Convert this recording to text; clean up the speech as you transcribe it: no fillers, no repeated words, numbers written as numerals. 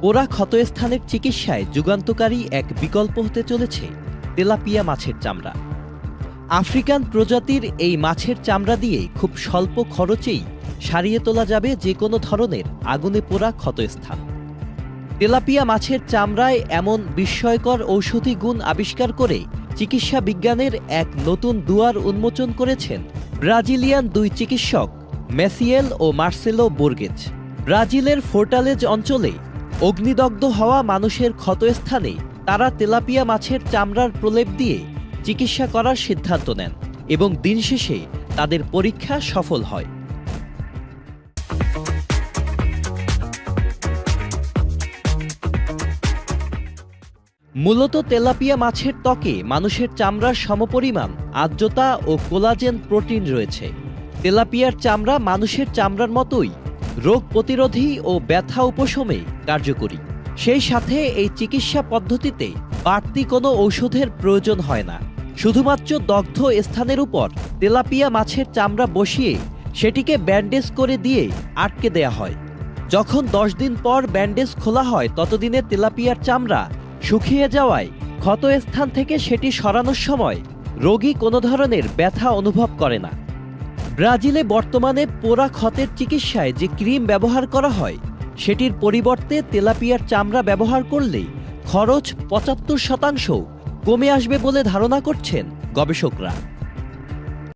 পোড়া ক্ষতস্থানের চিকিৎসায় যুগান্তকারী এক বিকল্প হতে চলেছে তেলাপিয়া মাছের চামড়া। আফ্রিকান প্রজাতির এই মাছের চামড়া দিয়ে খুব স্বল্প খরচেই সারিয়ে তোলা যাবে যে কোনো ধরনের আগুনে পোড়া ক্ষতস্থান। তেলাপিয়া মাছের চামড়ায় এমন বিস্ময়কর ঔষধি গুণ আবিষ্কার করে চিকিৎসা বিজ্ঞানের এক নতুন দুয়ার উন্মোচন করেছেন ব্রাজিলিয়ান দুই চিকিৎসক ম্যাসিয়েল ও মার্সেলো বোর্গেজ। ব্রাজিলের ফোর্টালেজ অঞ্চলে অগ্নিদগ্ধ হওয়া মানুষের ক্ষতস্থানে তারা তেলাপিয়া মাছের চামড়ার প্রলেপ দিয়ে চিকিৎসা করার সিদ্ধান্ত নেন এবং দিন শেষে তাদের পরীক্ষা সফল হয়। মূলত তেলাপিয়া মাছের ত্বকে মানুষের চামড়ার সমপরিমাণ আর্দ্রতা ও কোলাজেন প্রোটিন রয়েছে। তেলাপিয়ার চামড়া মানুষের চামড়ার মতোই রোগ প্রতিরোধী ও ব্যথা উপশমে কার্যকরী। সেই সাথে এই চিকিৎসা পদ্ধতিতে বাড়তি কোনো ঔষধের প্রয়োজন হয় না। শুধুমাত্র দগ্ধ স্থানের উপর তেলাপিয়া মাছের চামড়া বসিয়ে সেটিকে ব্যান্ডেজ করে দিয়ে আটকে দেয়া হয়। যখন 10 দিন পর ব্যান্ডেজ খোলা হয় ততদিনে তেলাপিয়ার চামড়া শুকিয়ে যাওয়ায় ক্ষতস্থান থেকে সেটি সরানোর সময় রোগী কোনো ধরনের ব্যথা অনুভব করে না। ব্রাজিলে বর্তমানে পোড়া ক্ষতের চিকিৎসায় যে ক্রিম ব্যবহার করা হয় সেটির পরিবর্তে তেলাপিয়ার চামড়া ব্যবহার করলে খরচ 75% কমে আসবে বলে ধারণা করছেন গবেষকরা।